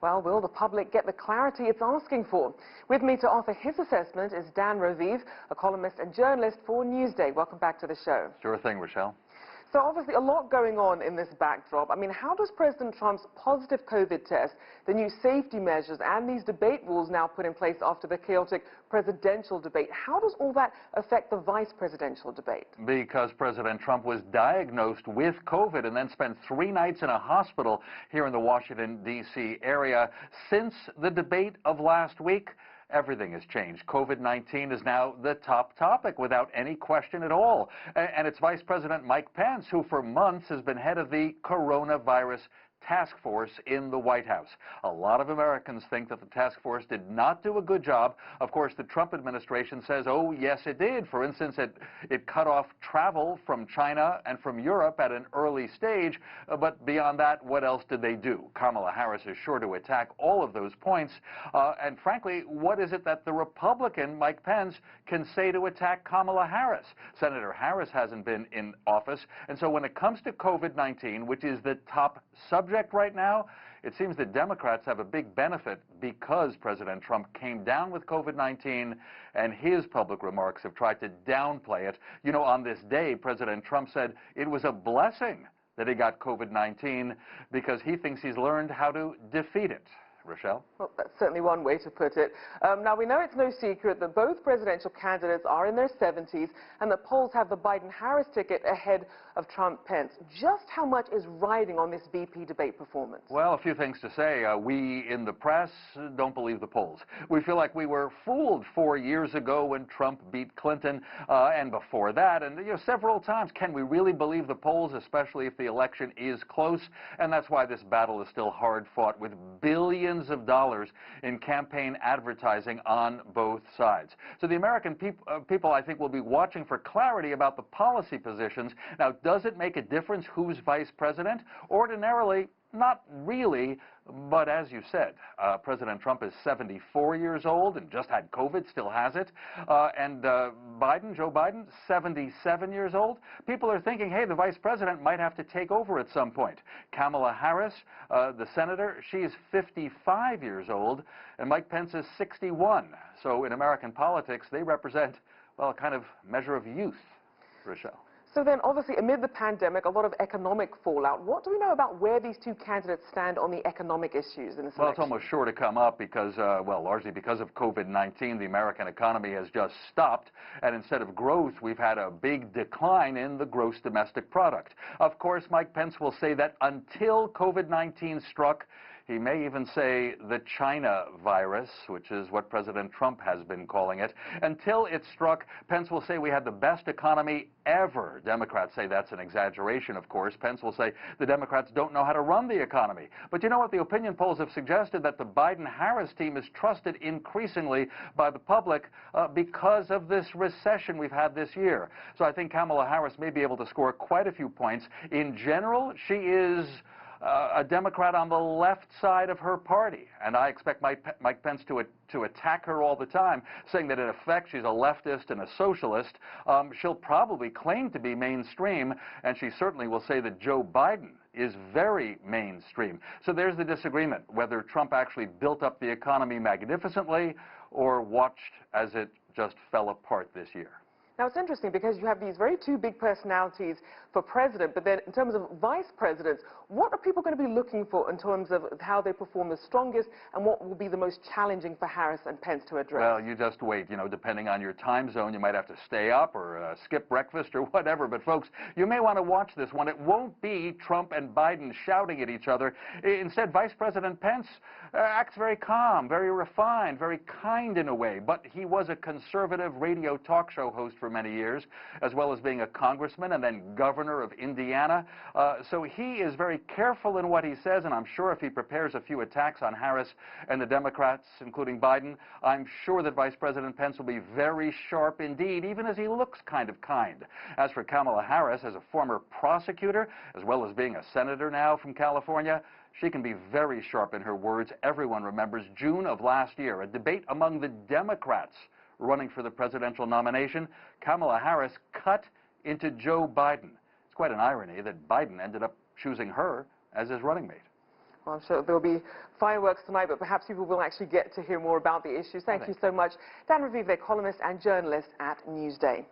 Well, will the public get the clarity it's asking for? With me to offer his assessment is Raviv, a columnist and journalist for Newsday. Welcome back to the show. Sure thing, Rachelle. So obviously a lot going on in this backdrop. I mean, how does President Trump's positive COVID test, the new safety measures and these debate rules now put in place after the chaotic presidential debate, how does all that affect the vice presidential debate? Because President Trump was diagnosed with COVID and then spent 3 nights in a hospital here in the Washington, D.C. area. Since the debate of last week, everything has changed. COVID-19 is now the top topic without any question at all. And it's Vice President Mike Pence, who for months has been head of the coronavirus task force in the White House. A lot of Americans think that the task force did not do a good job. Of course, the Trump administration says, oh, yes, it did. For instance, it cut off travel from China and from Europe at an early stage. But beyond that, what else did they do? Kamala Harris is sure to attack all of those points. And frankly, what is it that the Republican, Mike Pence, can say to attack Kamala Harris? Senator Harris hasn't been in office. And so when it comes to COVID-19, which is the top subject right now, it seems that Democrats have a big benefit because President Trump came down with COVID-19 and his public remarks have tried to downplay it. You know, on this day, President Trump said it was a blessing that he got COVID-19 because he thinks he's learned how to defeat it. Rachelle? Well, that's certainly one way to put it. Now, we know it's no secret that both presidential candidates are in their 70s and that polls have the Biden-Harris ticket ahead of Trump-Pence. Just how much is riding on this VP debate performance? Well, a few things to say. We in the press don't believe the polls. We feel like we were fooled 4 years ago when Trump beat Clinton and before that, and several times. Can we really believe the polls, especially if the election is close? And that's why this battle is still hard fought with billions of dollars in campaign advertising on both sides. So the American people, I think, will be watching for clarity about the policy positions. Now, does it make a difference who's vice president? Ordinarily, not really, but as you said, President Trump is 74 years old and just had COVID, still has it, and Joe Biden, 77 years old. People are thinking, hey, the vice president might have to take over at some point. Kamala Harris, the senator, she's 55 years old, and Mike Pence is 61. So in American politics, they represent, well, a kind of measure of youth, Rachelle. So then, obviously, amid the pandemic, a lot of economic fallout. What do we know about where these two candidates stand on the economic issues in this election? Well, it's almost sure to come up because, well, largely because of COVID-19, the American economy has just stopped. And instead of growth, we've had a big decline in the gross domestic product. Of course, Mike Pence will say that until COVID-19 struck, he may even say the China virus, which is what President Trump has been calling it. Until it struck, Pence will say we had the best economy ever. Democrats say that's an exaggeration, of course. Pence will say the Democrats don't know how to run the economy. But you know what? The opinion polls have suggested that the Biden-Harris team is trusted increasingly by the public because of this recession we've had this year. So I think Kamala Harris may be able to score quite a few points. In general, she is a Democrat on the left side of her party, and I expect Mike Pence to attack her all the time, saying that in effect she's a leftist and a socialist. She'll probably claim to be mainstream, and she certainly will say that Joe Biden is very mainstream. So there's the disagreement, whether Trump actually built up the economy magnificently or watched as it just fell apart this year. Now, it's interesting because you have these two big personalities for president, but then in terms of vice presidents, what are people going to be looking for in terms of how they perform the strongest and what will be the most challenging for Harris and Pence to address? Well, you just wait. You know, depending on your time zone, you might have to stay up or skip breakfast or whatever. But, folks, you may want to watch this one. It won't be Trump and Biden shouting at each other. Instead, Vice President Pence acts very calm, very refined, very kind in a way. But he was a conservative radio talk show host for many years, as well as being a congressman and then governor of Indiana. So he is very careful in what he says, and I'm sure if he prepares a few attacks on Harris and the Democrats, including Biden, I'm sure that Vice President Pence will be very sharp indeed, even as he looks kind of kind. As for Kamala Harris, as a former prosecutor, as well as being a senator now from California, she can be very sharp in her words. Everyone remembers June of last year, a debate among the Democrats running for the presidential nomination. Kamala Harris cut into Joe Biden. It's quite an irony that Biden ended up choosing her as his running mate. Well, I'm sure there'll be fireworks tonight, but perhaps people will actually get to hear more about the issues. Thank you so much, Dan Raviv, columnist and journalist at Newsday.